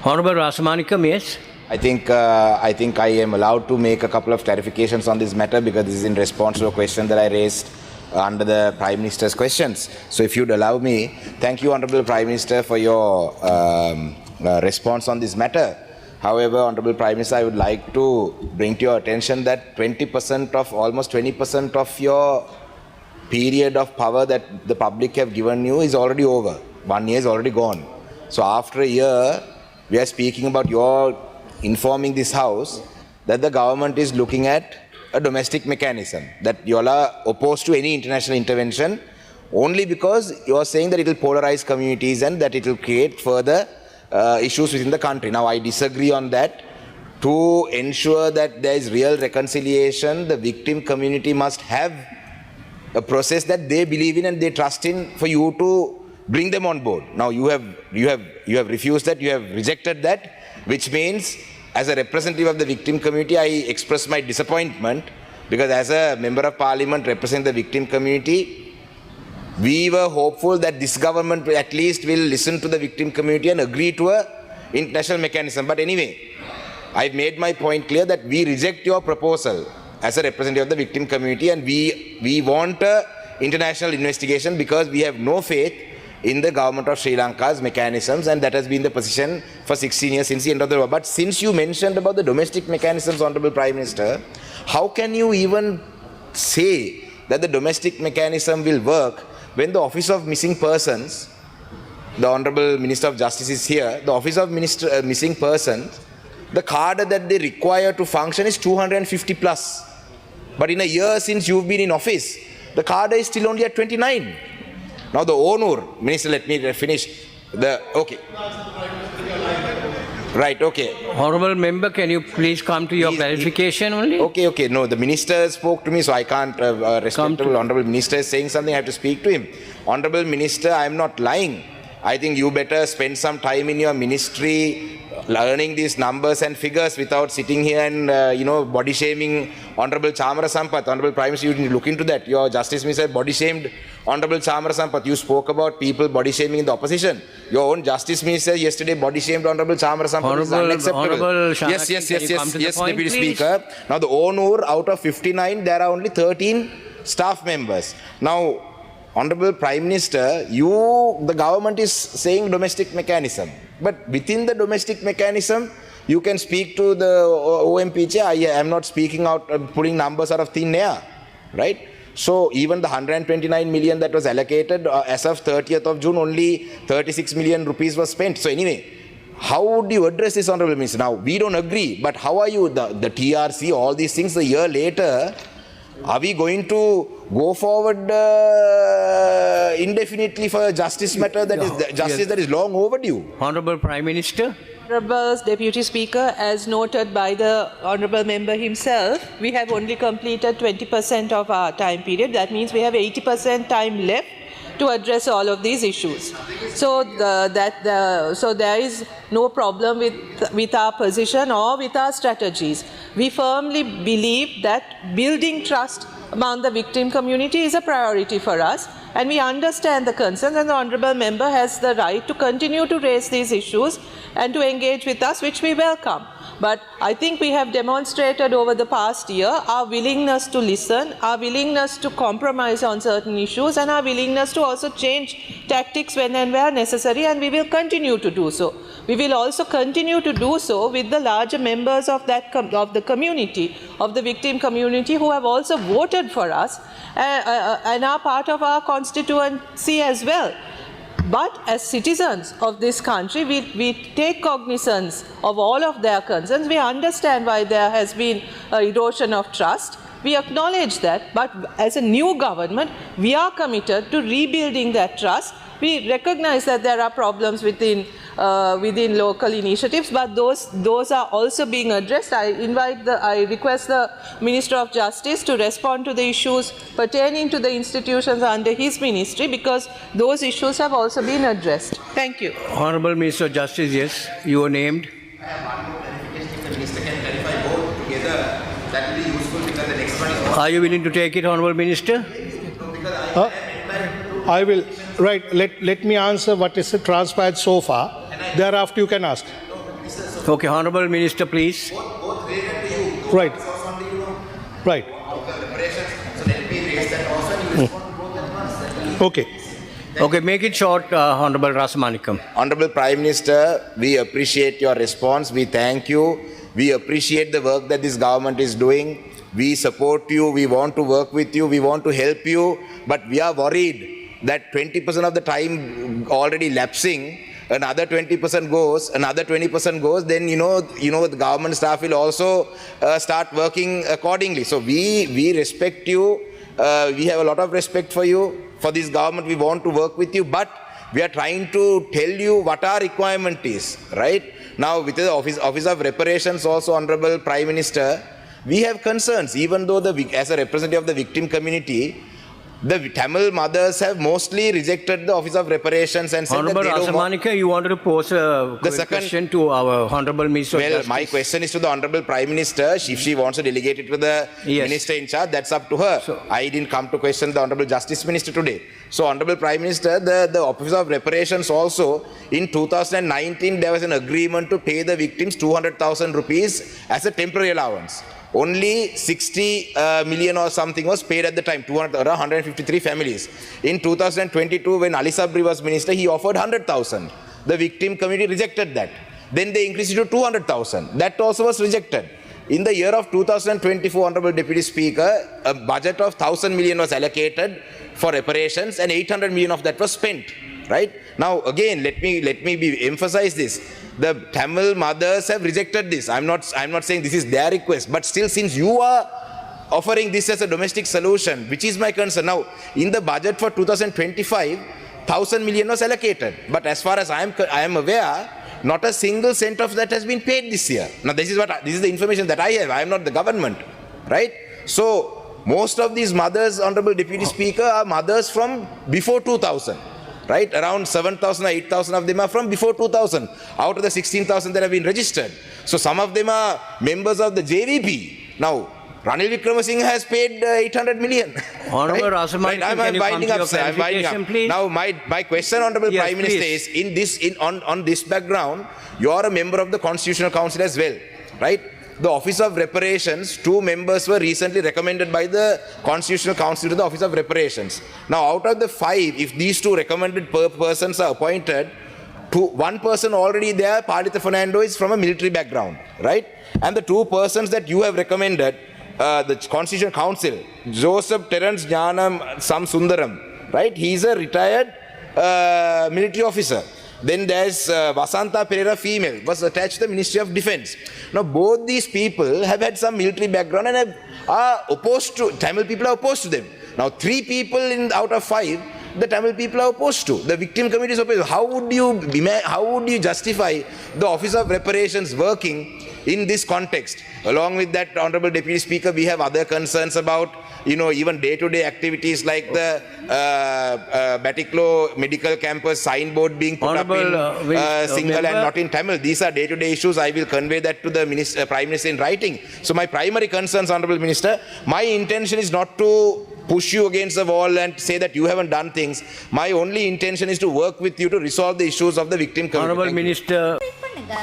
Honorable Rasamanikam, yes. I think I am allowed to make a couple of clarifications on this matter because this is in response to a question that I raised under the Prime Minister's questions. So if you'd allow me, thank you, Honorable Prime Minister, for your response on this matter. However, Honorable Prime Minister, I would like to bring to your attention that almost 20% of your period of power that the public have given you is already over. 1 year is already gone. So after a year, we are speaking about your informing this House that the government is looking at a domestic mechanism, that you all are opposed to any international intervention only because you are saying that it will polarize communities and that it will create further issues within the country. Now, I disagree on that. To ensure that there is real reconciliation, the victim community must have a process that they believe in and they trust in for you to bring them on board. Now, you have refused that, you have rejected that, which means as a representative of the victim community, I express my disappointment because as a member of parliament representing the victim community, we were hopeful that this government at least will listen to the victim community and agree to a international mechanism. But anyway, I've made my point clear that we reject your proposal as a representative of the victim community, and we want an international investigation because we have no faith in the government of Sri Lanka's mechanisms, and that has been the position for 16 years since the end of the war. But since you mentioned about the domestic mechanisms, Honorable Prime Minister, how can you even say that the domestic mechanism will work when the Office of Missing Persons, the Honorable Minister of Justice is here, the Office of Missing Persons, the cadre that they require to function is 250 plus. But in a year since you've been in office, the cadre is still only at 29. Now the Onur, Minister, let me finish. Okay. Right, okay. Honorable Member, can you please come to your clarification only? Okay. No, the Minister spoke to me, so I can't, respectable Honorable Minister is saying something, I have to speak to him. Honorable Minister, I am not lying. I think you better spend some time in your ministry learning these numbers and figures without sitting here and, body shaming Honorable Chamara Sampath. Honorable Prime Minister, you need to look into that. Your Justice Minister body shamed Honorable Chamara Sampath. You spoke about people body shaming in the opposition. Your own Justice Minister yesterday body shamed Honorable Chamara Sampath. It's unacceptable. Yes, Deputy Speaker. Now the Onur, out of 59, there are only 13 staff members. Now, Honorable Prime Minister, the government is saying domestic mechanism. But within the domestic mechanism, you can speak to the OMPJ. I am not speaking out, pulling numbers out of thin air, right? So even the 129 million that was allocated, as of 30th of June, only 36 million rupees was spent. So anyway, how would you address this, Honorable Minister? Now, we don't agree, but how are you, the TRC, all these things, a year later, are we going to go forward indefinitely for a justice matter that is long overdue? Honorable Prime Minister. Honorable Deputy Speaker, as noted by the Honorable Member himself, we have only completed 20% of our time period. That means we have 80% time left to address all of these issues. So there is no problem with our position or with our strategies. We firmly believe that building trust among the victim community is a priority for us, and we understand the concerns, and the Honourable Member has the right to continue to raise these issues and to engage with us, which we welcome. But I think we have demonstrated over the past year our willingness to listen, our willingness to compromise on certain issues, and our willingness to also change tactics when and where necessary, and we will continue to do so. We will also continue to do so with the larger members of the community, of the victim community, who have also voted for us and are part of our constituency as well. But as citizens of this country, we take cognizance of all of their concerns. We understand why there has been an erosion of trust. We acknowledge that, but as a new government, we are committed to rebuilding that trust. We recognize that there are problems within local initiatives, but those are also being addressed. I request the Minister of Justice to respond to the issues pertaining to the institutions under his ministry, because those issues have also been addressed. Thank you. Honorable Minister of Justice, yes, you were named. If the Minister can clarify both together, that will be useful, because the next one is... Are you willing to take it, Honorable Minister? I will. Right. Let me answer what is transpired so far. Thereafter, you can ask. Okay, Honorable Minister, please. Right. Right. Okay. Okay, make it short, Honorable Rasamanikam. Honorable Prime Minister, we appreciate your response. We thank you. We appreciate the work that this government is doing. We support you. We want to work with you. We want to help you. But we are worried that 20% of the time already lapsing, another 20% goes, another 20% goes, then the government staff will also start working accordingly. So we respect you. We have a lot of respect for you. For this government, we want to work with you, but we are trying to tell you what our requirement is, right? Now, with the Office of Reparations also, Honorable Prime Minister, we have concerns. Even though as a representative of the victim community, the Tamil mothers have mostly rejected the Office of Reparations and said Honorable that they don't want... Rasamanikam, you wanted to pose a question to our Honorable Minister of Well, Justice. my question is to the Honorable Prime Minister. If she wants to delegate it to the Yes. Minister in charge, that's up to her. I didn't come to question the Honorable Justice Minister today. So, Honorable Prime Minister, the Office of Reparations also, in 2019, there was an agreement to pay the victims 200,000 rupees as a temporary allowance. Only 60 million or something was paid at the time, 153 families. In 2022, when Ali Sabri was minister, he offered 100,000. The victim community rejected that. Then they increased it to 200,000. That also was rejected. In the year of 2024, Honorable Deputy Speaker, a budget of 1,000 million was allocated for reparations and 800 million of that was spent. Right? Now, again, let me emphasize this. The Tamil mothers have rejected this. I'm not saying this is their request, but still, since you are offering this as a domestic solution, which is my concern. Now, in the budget for 2025, 1,000 million was allocated. But as far as I am aware, not a single cent of that has been paid this year. Now, this is the information that I have. I am not the government, right? So, most of these mothers, Honorable Deputy Speaker, are mothers from before 2000. Right? Around 7,000 or 8,000 of them are from before 2000. Out of the 16,000 that have been registered. So some of them are members of the JVP. Now, Ranil Wickramasinghe has paid 800 million. Honorable right? Rasamanikam, Right? can you come to your clarification, please? Now, my question, Honorable Yes, Prime Minister, is on this background, you are a member of the Constitutional Council as well. Right? The Office of Reparations, 2 members were recently recommended by the Constitutional Council to the Office of Reparations. Now, out of the 5, if these 2 recommended persons are appointed, 1 person already there, Palitha Fernando, is from a military background, right? And the 2 persons that you have recommended, the Constitutional Council, Joseph Terence Jnanam Samsundaram, right? He is a retired military officer. Then there's Vasantha Pereira, female, was attached to the Ministry of Defence. Now, both these people have had some military background and are opposed to, Tamil people are opposed to them. Now, 3 people out of 5, the Tamil people are opposed to. The victim committee is opposed. How would you justify the Office of Reparations working in this context? Along with that, Honorable Deputy Speaker, we have other concerns about, even day-to-day activities like the Batiklo Medical Campus signboard being put up in Sinhala and not in Tamil. These are day-to-day issues. I will convey that to the Prime Minister in writing. So my primary concerns, Honorable Minister, my intention is not to push you against the wall and say that you haven't done things. My only intention is to work with you to resolve the issues of the victim community. Honorable Minister. பண்ணுங்க